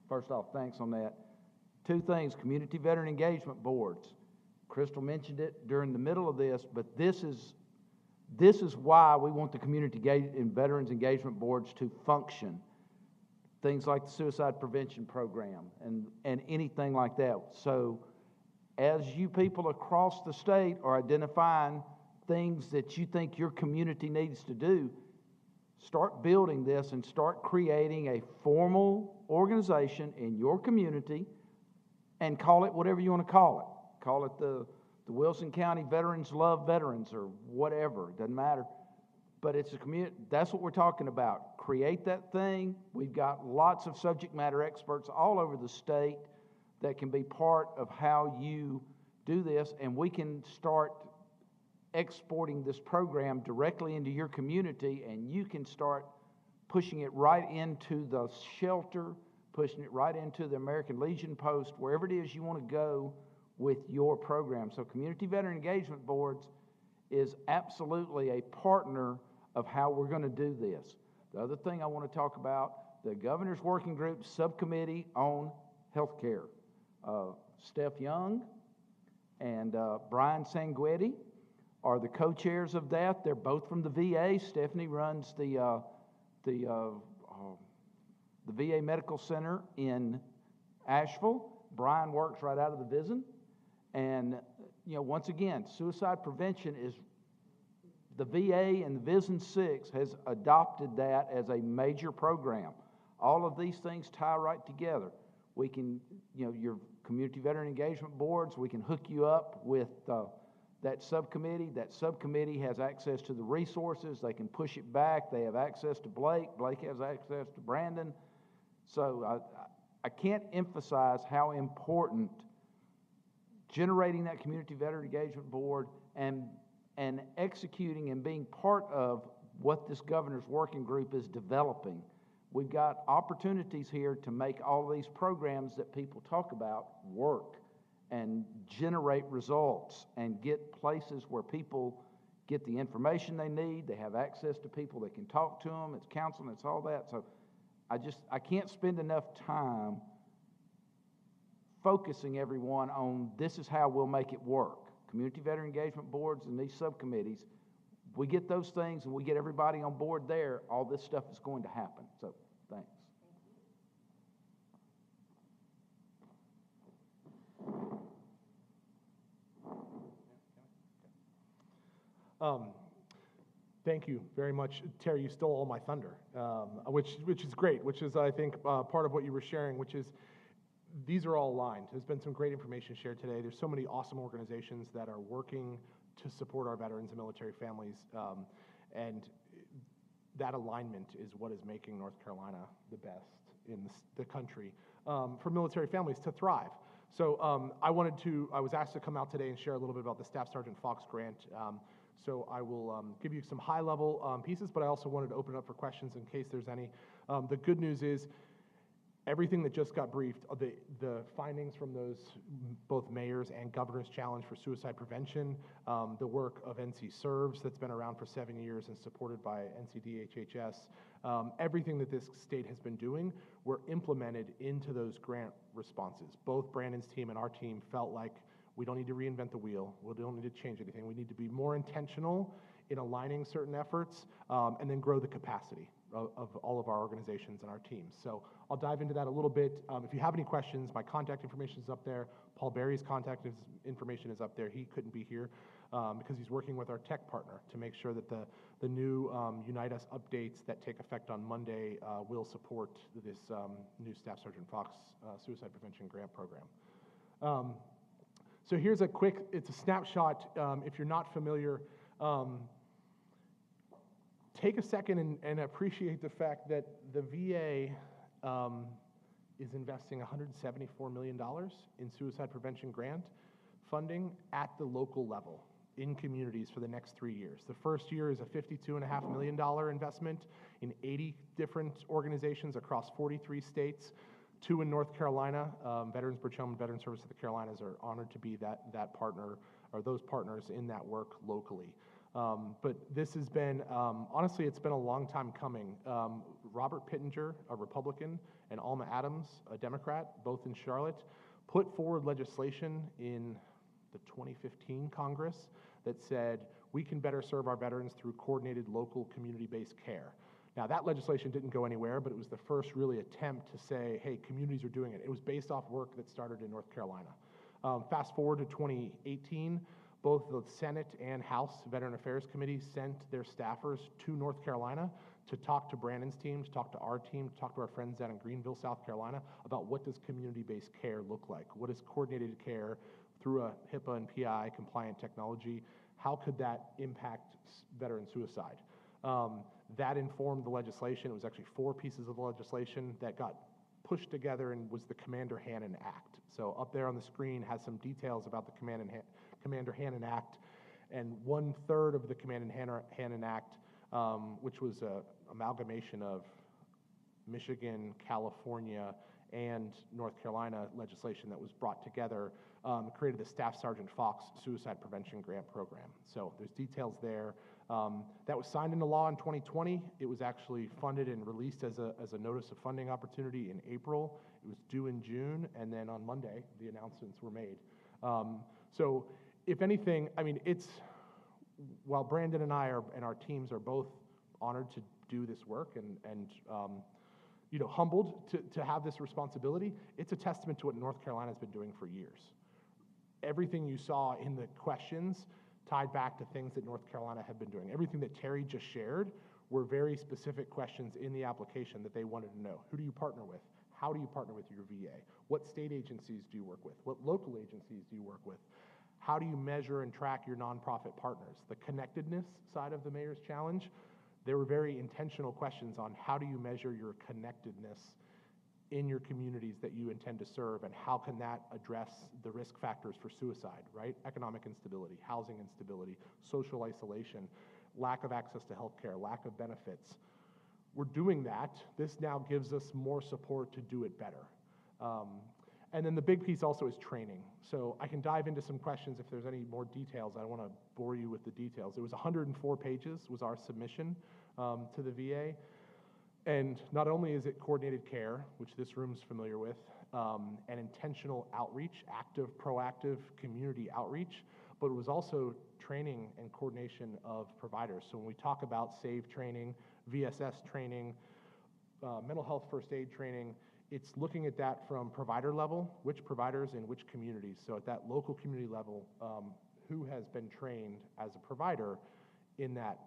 First off, thanks on that. Two things, community veteran engagement boards. Crystal mentioned it during the middle of this, but this is why we want the community and veterans engagement boards to function. Things like the suicide prevention program and anything like that. So as you people across the state are identifying things that you think your community needs to do, start building this and start creating a formal organization in your community and call it whatever you want to call it. Call it the Wilson County Veterans Love Veterans or whatever, it doesn't matter. But it's a community, that's what we're talking about. Create that thing. We've got lots of subject matter experts all over the state that can be part of how you do this, and we can start exporting this program directly into your community, and you can start pushing it right into the shelter, pushing it right into the American Legion post, wherever it is you want to go with your program. So Community Veteran Engagement Boards is absolutely a partner of how we're going to do this. The other thing I want to talk about, the Governor's Working Group Subcommittee on Healthcare. Steph Young and Brian Sanguetti are the co-chairs of that. They're both from the VA. Stephanie runs the VA Medical Center in Asheville. Brian works right out of the VISN. And, once again, suicide prevention is, the VA and the VISN 6 has adopted that as a major program. All of these things tie right together. We can, your community veteran engagement boards, we can hook you up with that subcommittee. That subcommittee has access to the resources. They can push it back. They have access to Blake. Blake has access to Brandon. So I can't emphasize how important generating that community veteran engagement board and executing and being part of what this governor's working group is developing. We've got opportunities here to make all these programs that people talk about work and generate results and get places where people get the information they need. They have access to people that can talk to them. It's counseling, it's all that. So I can't spend enough time focusing everyone on this is how we'll make it work. Community veteran engagement boards and these subcommittees, we get those things and we get everybody on board there, all this stuff is going to happen. So, thanks. Thank you very much. Terry, you stole all my thunder, which is great, which is, I think, part of what you were sharing, which is these are all aligned. There's been some great information shared today. There's so many awesome organizations that are working to support our veterans and military families, and that alignment is what is making North Carolina the best in the country for military families to thrive. So I was asked to come out today and share a little bit about the Staff Sergeant Fox grant. So I will give you some high-level pieces, but I also wanted to open it up for questions in case there's any. The good news is everything that just got briefed, the findings from those both mayors and governor's challenge for suicide prevention, the work of NC Serves that's been around for 7 years and supported by NCDHHS, everything that this state has been doing were implemented into those grant responses. Both Brandon's team and our team felt like we don't need to reinvent the wheel. We don't need to change anything. We need to be more intentional in aligning certain efforts and then grow the capacity of all of our organizations and our teams. So I'll dive into that a little bit. If you have any questions, my contact information is up there. Paul Berry's contact information is up there. He couldn't be here because he's working with our tech partner to make sure that the new Unite Us updates that take effect on Monday will support this new Staff Sergeant Fox Suicide Prevention Grant Program. So here's it's a snapshot. If you're not familiar, take a second and appreciate the fact that the VA is investing $174 million in suicide prevention grant funding at the local level in communities for the next 3 years. The first year is a $52.5 million investment in 80 different organizations across 43 states. 2 in North Carolina. Veterans Bridge Home and Veterans Service of the Carolinas are honored to be that partner or those partners in that work locally. But this has been, honestly, it's been a long time coming. Robert Pittenger, a Republican, and Alma Adams, a Democrat, both in Charlotte, put forward legislation in the 2015 Congress that said we can better serve our veterans through coordinated local community-based care. Now, that legislation didn't go anywhere, but it was the first really attempt to say, hey, communities are doing it. It was based off work that started in North Carolina. Fast forward to 2018, both the Senate and House Veteran Affairs Committee sent their staffers to North Carolina to talk to Brandon's team, to talk to our team, to talk to our friends down in Greenville, South Carolina, about what does community-based care look like? What is coordinated care through a HIPAA and PI compliant technology? How could that impact veteran suicide? That informed the legislation. It was actually 4 pieces of legislation that got pushed together and was the Commander Hannon Act. So up there on the screen has some details about the Commander Hannon Act, and 1/3 of the Commander Hannon Act, which was an amalgamation of Michigan, California, and North Carolina legislation that was brought together, created the Staff Sergeant Fox Suicide Prevention Grant Program. So there's details there. That was signed into law in 2020. It was actually funded and released as a notice of funding opportunity in April. It was due in June, and then on Monday, the announcements were made. So if anything, I mean, while Brandon and I and our teams are both honored to do this work and humbled to have this responsibility, it's a testament to what North Carolina's been doing for years. Everything you saw in the questions tied back to things that North Carolina had been doing. Everything that Terry just shared were very specific questions in the application that they wanted to know. Who do you partner with? How do you partner with your VA? What state agencies do you work with? What local agencies do you work with? How do you measure and track your nonprofit partners? The connectedness side of the Mayor's Challenge, there were very intentional questions on how do you measure your connectedness in your communities that you intend to serve, and how can that address the risk factors for suicide, right? Economic instability, housing instability, social isolation, lack of access to healthcare, lack of benefits. We're doing that. This now gives us more support to do it better. And then the big piece also is training. So I can dive into some questions if there's any more details. I don't want to bore you with the details. It was 104 pages was our submission to the VA. And not only is it coordinated care, which this room's familiar with, and intentional outreach, active, proactive community outreach, but it was also training and coordination of providers. So when we talk about SAVE training, VSS training, mental health first aid training, it's looking at that from provider level, which providers in which communities. So at that local community level, who has been trained as a provider in that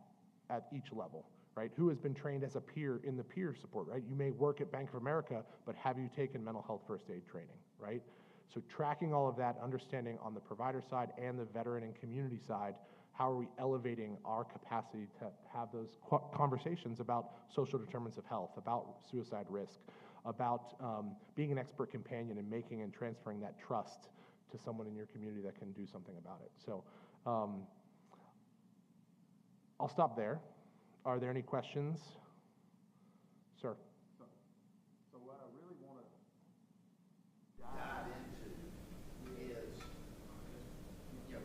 at each level, right? Who has been trained as a peer in the peer support, right? You may work at Bank of America, but have you taken mental health first aid training, right? So tracking all of that, understanding on the provider side and the veteran and community side, how are we elevating our capacity to have those conversations about social determinants of health, about suicide risk, about being an expert companion and making and transferring that trust to someone in your community that can do something about it. So I'll stop there. Are there any questions? Sir. So what I really want to dive into is,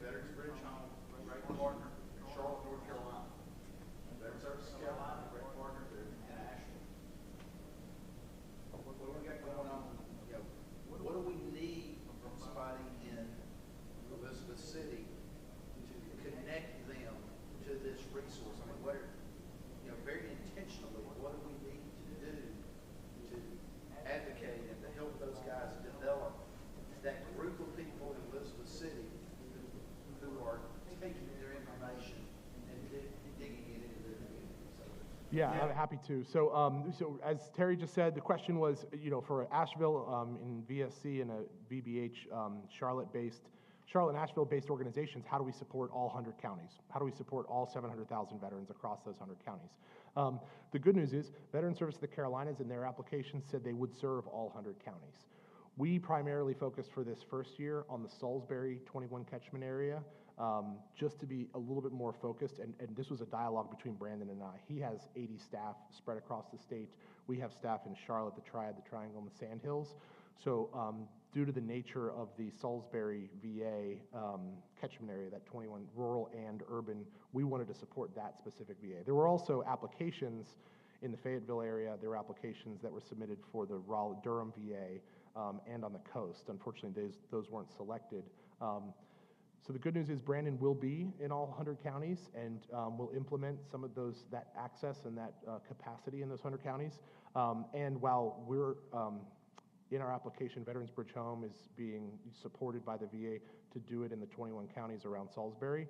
Veterans Bridge Home, great partner, Charlotte, North Carolina. Veterans Services Carolina, great partner, they're in Asheville. What do we got going on? What do we need from somebody in Elizabeth City to connect them to this resource? I mean, very intentionally, what do we need to do to advocate and to help those guys develop that group of people in Elizabeth City who are taking their information and digging it into their community? Yeah, I'm happy to. So, so as Terry just said, the question was, for Asheville in VSC and a VBH Charlotte and Asheville-based organizations, how do we support all 100 counties? How do we support all 700,000 veterans across those 100 counties? The good news is Veteran Service of the Carolinas in their application said they would serve all 100 counties. We primarily focused for this first year on the Salisbury 21 catchment area, just to be a little bit more focused, and this was a dialogue between Brandon and I. He has 80 staff spread across the state. We have staff in Charlotte, the Triad, the Triangle, and the Sandhills. So due to the nature of the Salisbury VA catchment area, that 21 rural and urban, we wanted to support that specific VA. There were also applications in the Fayetteville area. There were applications that were submitted for the Raleigh-Durham VA and on the coast. Unfortunately, those weren't selected. So the good news is Brandon will be in all 100 counties, and will implement some of that access and that capacity in those 100 counties. And while we're in our application, Veterans Bridge Home is being supported by the VA to do it in the 21 counties around Salisbury.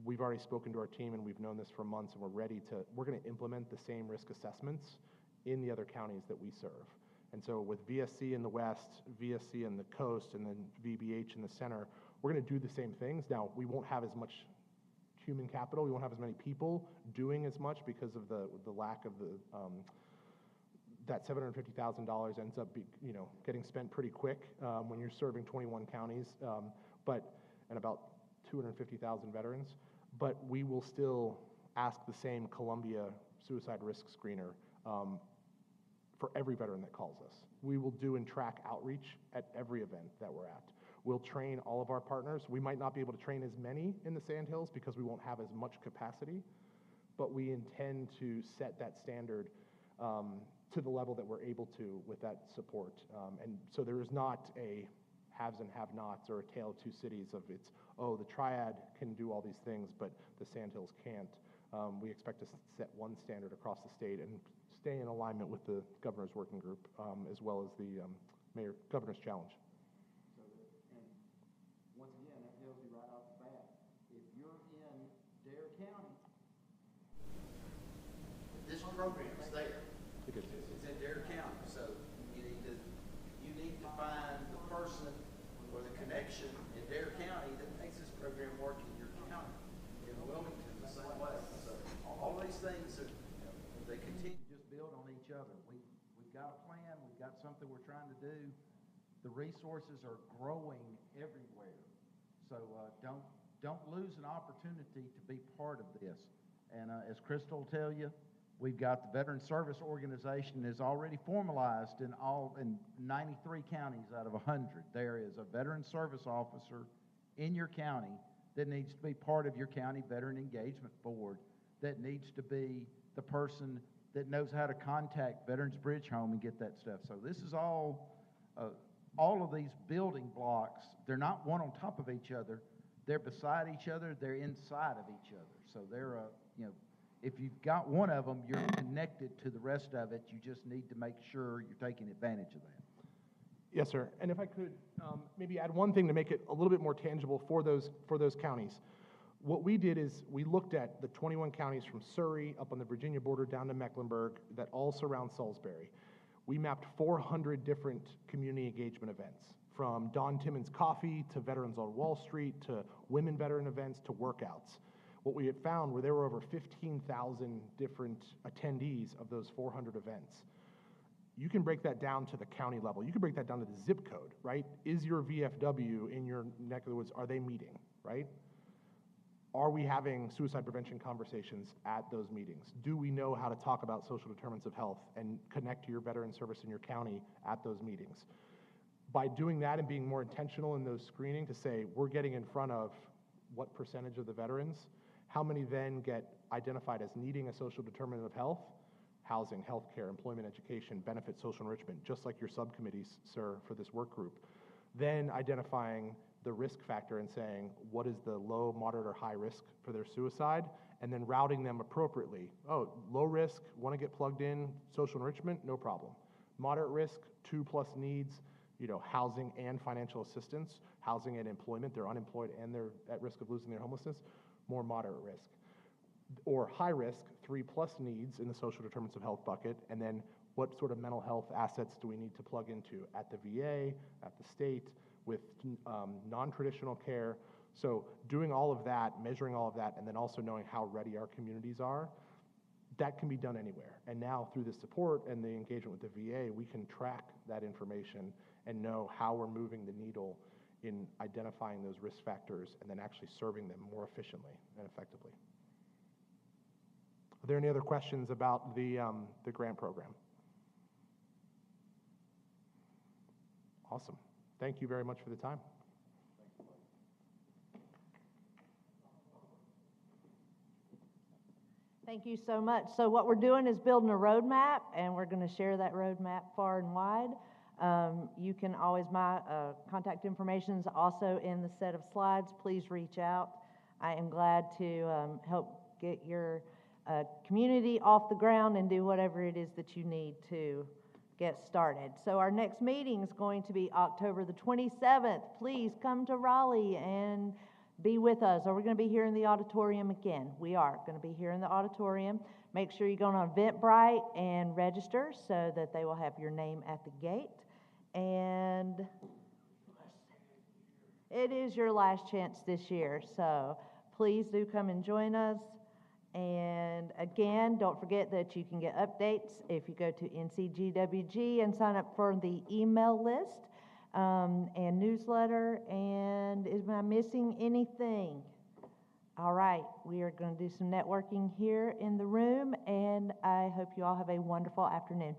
We've already spoken to our team, and we've known this for months, and we're going to implement the same risk assessments in the other counties that we serve. And so with VSC in the west, VSC in the coast, and then VBH in the center, we're going to do the same things. Now, we won't have as much human capital. We won't have as many people doing as much because of the lack of that $750,000 ends up getting spent pretty quick when you're serving 21 counties, and about 250,000 veterans. But we will still ask the same Columbia suicide risk screener for every veteran that calls us. We will do and track outreach at every event that we're at. We'll train all of our partners. We might not be able to train as many in the Sandhills because we won't have as much capacity, but we intend to set that standard to the level that we're able to with that support. And so there is not a haves and have-nots or a tale of two cities of the Triad can do all these things, but the Sandhills can't. We expect to set one standard across the state and stay in alignment with the Governor's Working Group, as well as the Governor's Challenge. And once again, that tells you right off the bat, if you're in Dare County, This program is there. Because It's in Dare County, so you need to find the person or the connection in Dare County that makes this program work in your county. In Wilmington, the same way. So all these things they continue. just build on each other. We've got a plan. We've got something we're trying to do. The resources are growing everywhere. So don't lose an opportunity to be part of this. And as Crystal will tell you, we've got the Veteran Service Organization is already formalized in 93 counties out of 100. There is a Veteran Service Officer in your county that needs to be part of your county Veteran Engagement Board, that needs to be the person that knows how to contact Veterans Bridge Home and get that stuff. So this is all of these building blocks. They're not one on top of each other. They're beside each other. They're inside of each other. So they're, if you've got one of them, you're connected to the rest of it. You just need to make sure you're taking advantage of that. Yes, sir. And if I could maybe add one thing to make it a little bit more tangible for those counties. What we did is we looked at the 21 counties from Surrey up on the Virginia border down to Mecklenburg that all surround Salisbury. We mapped 400 different community engagement events, from Don Timmons Coffee to Veterans on Wall Street to women veteran events to workouts. What we had found were there were over 15,000 different attendees of those 400 events. You can break that down to the county level. You can break that down to the zip code, right? Is your VFW in your neck of the woods, are they meeting, right? Are we having suicide prevention conversations at those meetings? Do we know how to talk about social determinants of health and connect to your veteran service in your county at those meetings? By doing that and being more intentional in those screening to say, we're getting in front of what percentage of the veterans, how many then get identified as needing a social determinant of health, housing, healthcare, employment, education, benefit, social enrichment, just like your subcommittees, sir, for this work group. Then identifying the risk factor and saying, what is the low, moderate, or high risk for their suicide, and then routing them appropriately. Oh, low risk, want to get plugged in, social enrichment, no problem. Moderate risk, 2+ needs, housing and financial assistance, housing and employment, they're unemployed and they're at risk of losing their homelessness, more moderate risk. Or high risk, 3+ needs in the social determinants of health bucket, and then what sort of mental health assets do we need to plug into at the VA, at the state, with non-traditional care. So doing all of that, measuring all of that, and then also knowing how ready our communities are, that can be done anywhere. And now through the support and the engagement with the VA, we can track that information and know how we're moving the needle in identifying those risk factors and then actually serving them more efficiently and effectively. Are there any other questions about the grant program? Awesome. Thank you very much for the time. Thank you so much. So what we're doing is building a roadmap, and we're going to share that roadmap far and wide. You can always, my contact information is also in the set of slides. Please reach out. I am glad to help get your community off the ground and do whatever it is that you need to get started. So our next meeting is going to be October the 27th. Please come to Raleigh and be with us. Or we're going to be here in the auditorium again. We are going to be here in the auditorium. Make sure you go on Eventbrite and register so that they will have your name at the gate. And it is your last chance this year, so please do come and join us. And again, don't forget that you can get updates if you go to NCGWG and sign up for the email list and newsletter. And am I missing anything? All right, we are going to do some networking here in the room, and I hope you all have a wonderful afternoon.